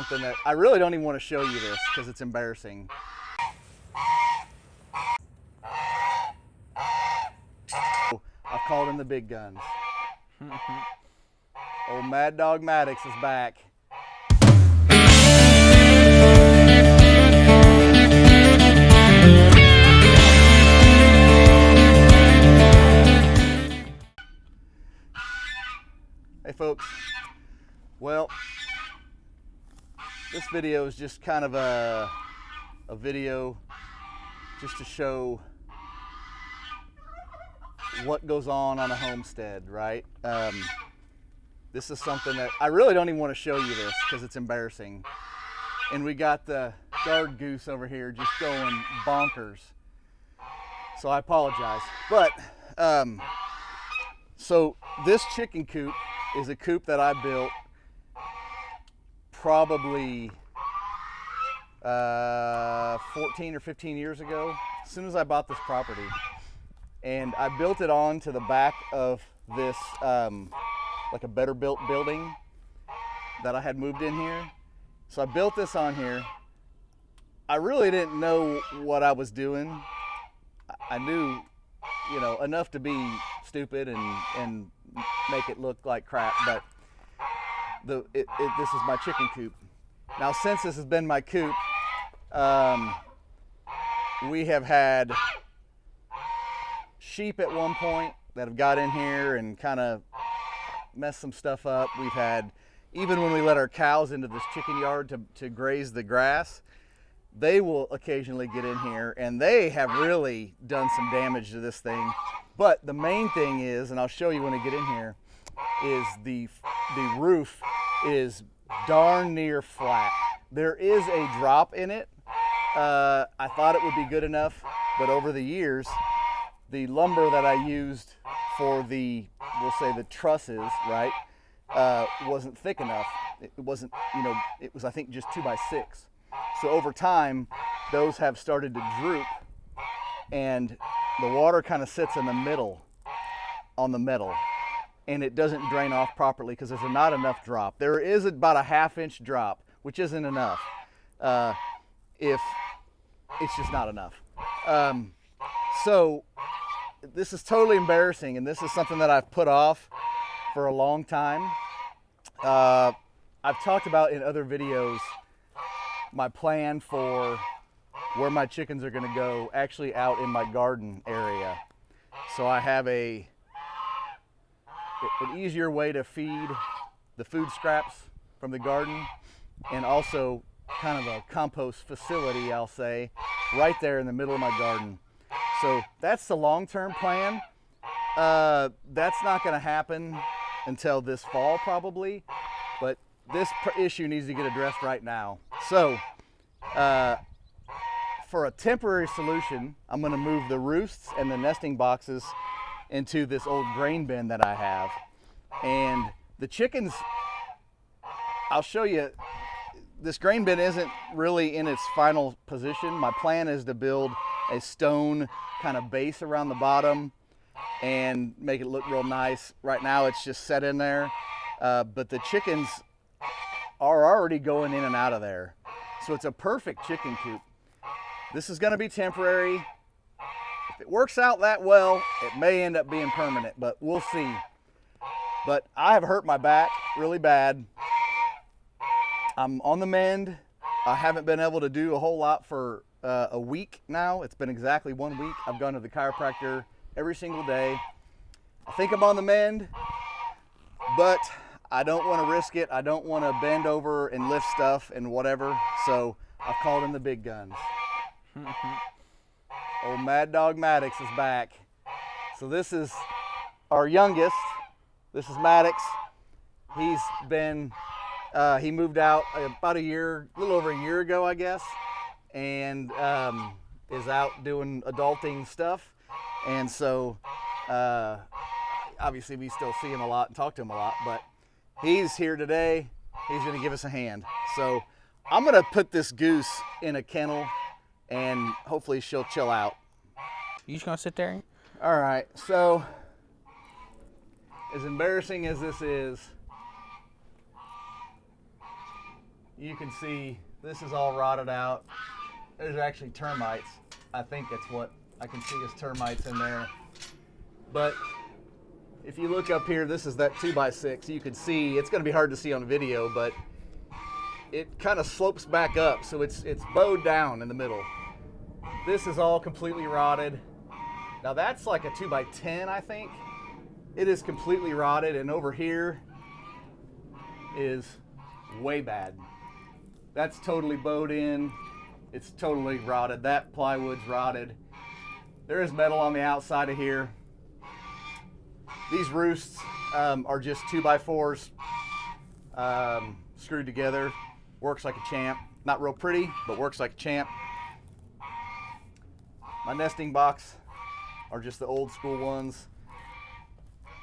something that I really don't even want to show you this because it's embarrassing. I've called in the big guns. Old Mad Dog Maddox is back. Hey folks, well, this video is just kind of a video just to show what goes on a homestead, right? This is something that I really don't even want to show you this because it's embarrassing. And we got the guard goose over here just going bonkers. So I apologize. But, so this chicken coop is a coop that I built probably 14 or 15 years ago, as soon as I bought this property. And I built it onto the back of this, like a better built building that I had moved in here. So I built this on here. I really didn't know what I was doing. I knew, you know, enough to be stupid and make it look like crap, but this is my chicken coop. Now, since this has been my coop, we have had sheep at one point that have got in here and kind of messed some stuff up. We've had, even when we let our cows into this chicken yard to graze the grass, they will occasionally get in here, and they have really done some damage to this thing. But the main thing is, and I'll show you when I get in here, is the roof is darn near flat. There is a drop in it. I thought it would be good enough, but over the years, the lumber that I used for the, we'll say the trusses, right, wasn't thick enough. It wasn't, you know, it was, I think, just 2x6. So over time, those have started to droop, and the water kind of sits in the middle on the metal, and it doesn't drain off properly because there's not enough drop. There is about a 1/2 inch drop, which isn't enough. If it's just not enough. So this is totally embarrassing, and this is something that I've put off for a long time. I've talked about in other videos my plan for where my chickens are going to go, actually out in my garden area. So I have an easier way to feed the food scraps from the garden, and also kind of a compost facility, I'll say, right there in the middle of my garden. So that's the long-term plan. That's not going to happen until this fall probably, but this issue needs to get addressed right now. So for a temporary solution, I'm going to move the roosts and the nesting boxes into this old grain bin that I have. And the chickens, I'll show you, this grain bin isn't really in its final position. My plan is to build a stone kind of base around the bottom and make it look real nice. Right now it's just set in there, but the chickens are already going in and out of there. So it's a perfect chicken coop. This is going to be temporary. If it works out that well, it may end up being permanent, but we'll see. But I have hurt my back really bad. I'm on the mend. I haven't been able to do a whole lot for a week now. It's been exactly 1 week. I've gone to the chiropractor every single day. I think I'm on the mend, but I don't want to risk it. I don't want to bend over and lift stuff and whatever. So I've called in the big guns. Old Mad Dog Maddox is back. So this is our youngest. This is Maddox. He's been, he moved out about a little over a year ago, I guess, and is out doing adulting stuff. And so obviously we still see him a lot and talk to him a lot, but he's here today. He's going to give us a hand. So I'm going to put this goose in a kennel, and hopefully she'll chill out. You just going to sit there? All right. So as embarrassing as this is, you can see this is all rotted out. There's actually termites. I think that's what I can see is termites in there. But if you look up here, this is that 2x6. You can see, it's going to be hard to see on video, but it kind of slopes back up, so it's bowed down in the middle. This is all completely rotted. Now that's like a 2x10, I think. It is completely rotted, and over here is way bad. That's totally bowed in. It's totally rotted. That plywood's rotted. There is metal on the outside of here. These roosts are just 2x4s screwed together. Works like a champ. Not real pretty, but works like a champ. My nesting box are just the old school ones.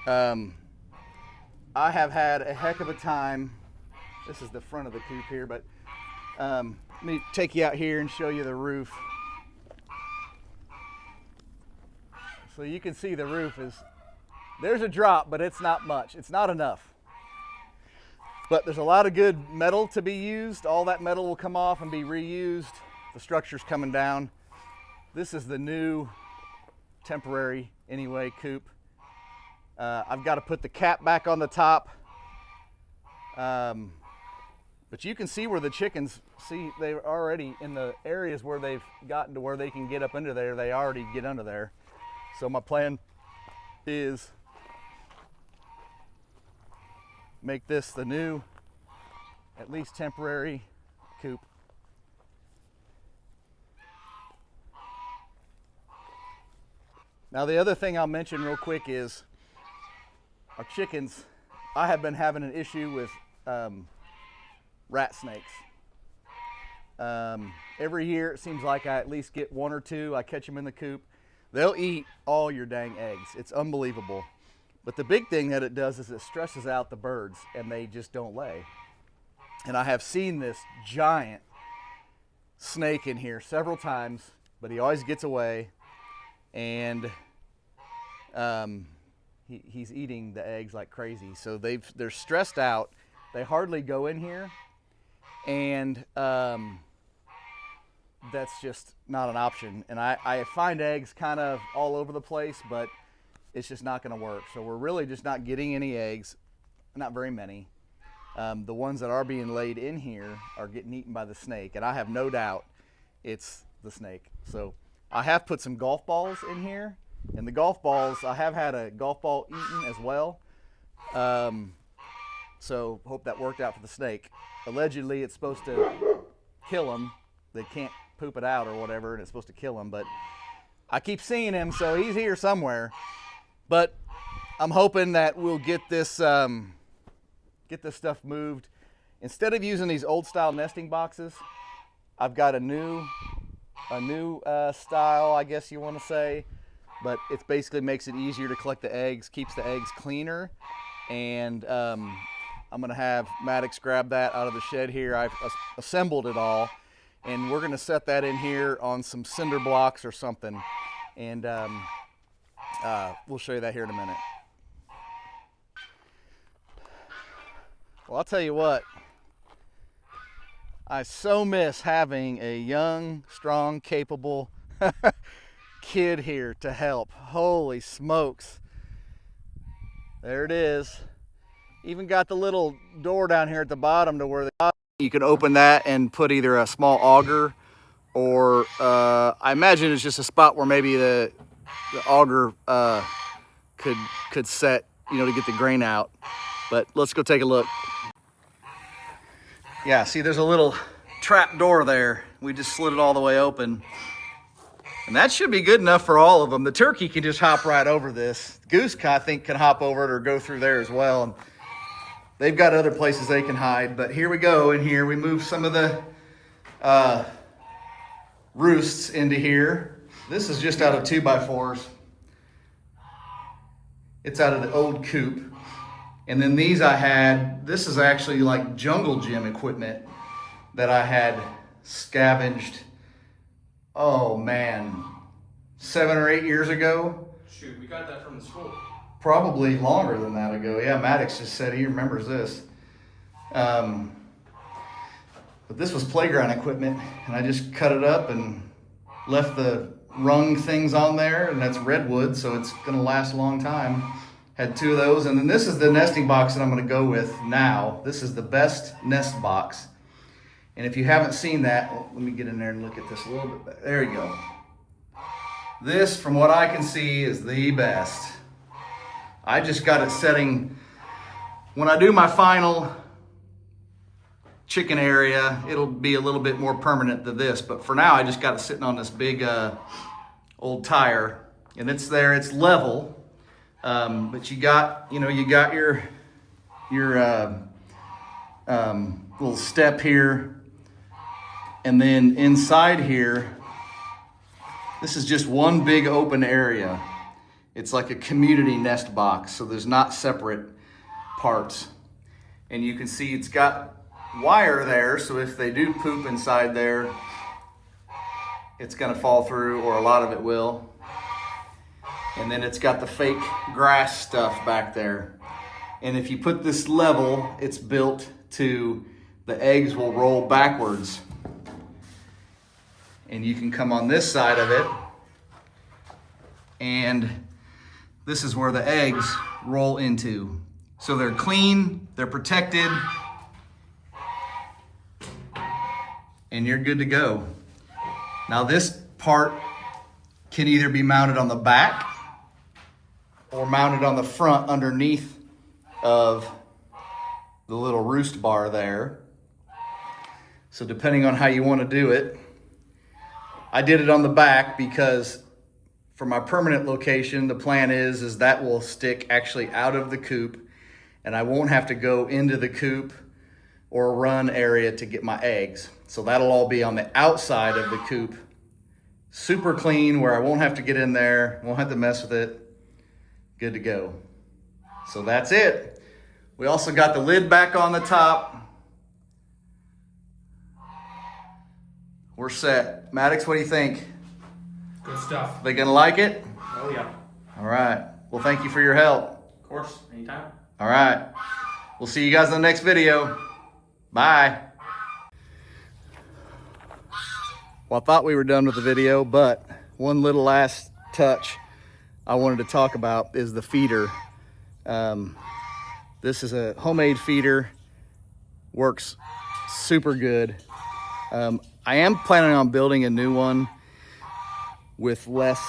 I have had a heck of a time. This is the front of the coop here, but let me take you out here and show you the roof. So you can see the roof is, there's a drop, but it's not much. It's not enough. But there's a lot of good metal to be used. All that metal will come off and be reused. The structure's coming down. This is the new, temporary anyway, coop. I've got to put the cap back on the top. But you can see where the chickens, see they're already in the areas where they've gotten to where they can get up under there, they already get under there. So my plan is make this the new, at least temporary coop. Now the other thing I'll mention real quick is our chickens. I have been having an issue with rat snakes. Every year it seems like I at least get one or two. I catch them in the coop. They'll eat all your dang eggs. It's unbelievable. But the big thing that it does is it stresses out the birds and they just don't lay. And I have seen this giant snake in here several times, but he always gets away, and he's eating the eggs like crazy. So they're stressed out. They hardly go in here, and that's just not an option. And I find eggs kind of all over the place, but it's just not going to work. So we're really just not getting any eggs, not very many. The ones that are being laid in here are getting eaten by the snake, and I have no doubt it's the snake. So I have put some golf balls in here, and the golf balls, I have had a golf ball eaten as well. So hope that worked out for the snake. Allegedly, it's supposed to kill them. They can't poop it out or whatever, and it's supposed to kill them, but I keep seeing him, so he's here somewhere. But I'm hoping that we'll get this stuff moved. Instead of using these old style nesting boxes, I've got a new style, I guess you want to say, but it basically makes it easier to collect the eggs, keeps the eggs cleaner, and I'm gonna have Maddox grab that out of the shed here. I've assembled it all, and we're gonna set that in here on some cinder blocks or something, and we'll show you that here in a minute. Well, I'll tell you what, I so miss having a young, strong, capable kid here to help. Holy smokes. There it is. Even got the little door down here at the bottom to where you can open that and put either a small auger or I imagine it's just a spot where maybe the auger could set, to get the grain out. But let's go take a look. Yeah, see, there's a little trap door there. We just slid it all the way open. And that should be good enough for all of them. The turkey can just hop right over this. Goose, I think, can hop over it or go through there as well. And they've got other places they can hide. But here we go in here. We moved some of the roosts into here. This is just out of 2x4s. It's out of the old coop. And then these this is actually like jungle gym equipment that I had scavenged, oh man, 7 or 8 years ago. Shoot, we got that from the school. Probably longer than that ago. Yeah, Maddox just said he remembers this. But this was playground equipment, and I just cut it up and left the rung things on there, and that's redwood, so it's gonna last a long time. Had 2 of those, and then this is the nesting box that I'm gonna go with now. This is the best nest box. And if you haven't seen that, well, let me get in there and look at this a little bit better. There you go. This, from what I can see, is the best. I just got it setting, when I do my final chicken area, it'll be a little bit more permanent than this, but for now I just got it sitting on this big old tire, and it's there, it's level, but you got your little step here, and then inside here, this is just one big open area. It's like a community nest box, so there's not separate parts. And you can see it's got wire there, so if they do poop inside there, it's gonna fall through, or a lot of it will. And then it's got the fake grass stuff back there. And if you put this level, it's built to, the eggs will roll backwards. And you can come on this side of it, and this is where the eggs roll into. So they're clean, they're protected, and you're good to go. Now this part can either be mounted on the back or mounted on the front underneath of the little roost bar there. So depending on how you want to do it, I did it on the back because for my permanent location, the plan is that will stick actually out of the coop, and I won't have to go into the coop or run area to get my eggs. So that'll all be on the outside of the coop. Super clean, where I won't have to get in there, won't have to mess with it. Good to go. So that's it. We also got the lid back on the top. We're set. Maddox, what do you think? Good stuff. They gonna like it? Oh yeah. All right. Well, thank you for your help. Of course, anytime. All right. We'll see you guys in the next video. Bye. Well, I thought we were done with the video, but one little last touch I wanted to talk about is the feeder. This is a homemade feeder. Works super good. I am planning on building a new one with less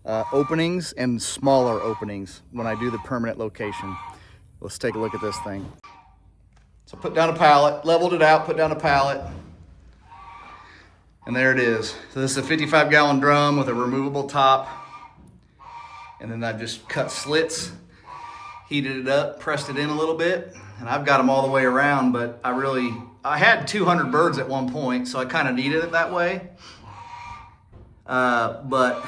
openings and smaller openings when I do the permanent location. Let's take a look at this thing. So put down a pallet, leveled it out, put down a pallet, and there it is. So this is a 55-gallon drum with a removable top, and then I've just cut slits, heated it up, pressed it in a little bit, and I've got them all the way around, but I had 200 birds at one point, so I kind of needed it that way. But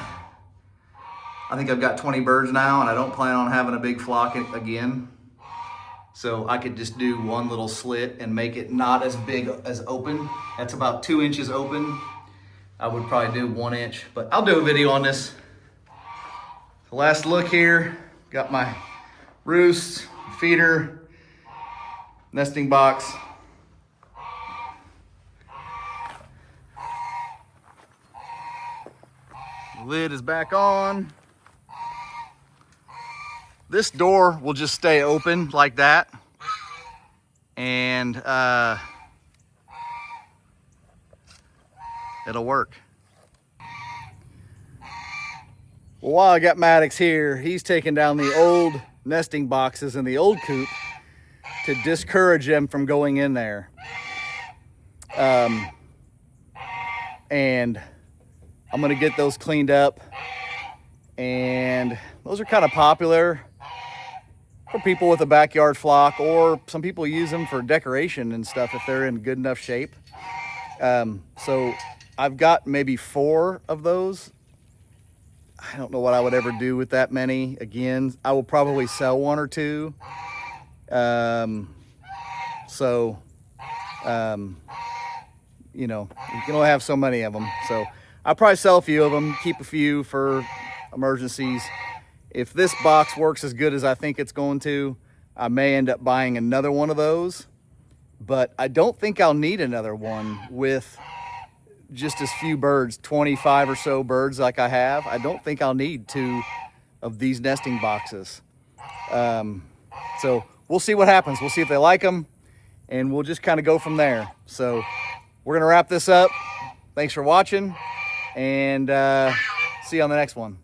I think I've got 20 birds now, and I don't plan on having a big flock again. So I could just do one little slit and make it not as big as open. That's about 2 inches open. I would probably do 1 inch, but I'll do a video on this. The last look here, got my roost, feeder, nesting box. The lid is back on. This door will just stay open like that. And it'll work. Well, while I got Maddox here, he's taking down the old nesting boxes in the old coop to discourage them from going in there. And I'm gonna get those cleaned up. And those are kind of popular for people with a backyard flock, or some people use them for decoration and stuff if they're in good enough shape. So I've got maybe 4 of those. I don't know what I would ever do with that many. Again, I will probably sell 1 or 2. You know, you can only have so many of them. So I'll probably sell a few of them, keep a few for emergencies. If this box works as good as I think it's going to, I may end up buying another one of those but I don't think I'll need another one with just as few birds, 25 or so birds like I have. I don't think I'll need 2 of these nesting boxes. So we'll see what happens. We'll see if they like them, and we'll just kind of go from there. So we're gonna wrap this up. Thanks for watching, and see you on the next one.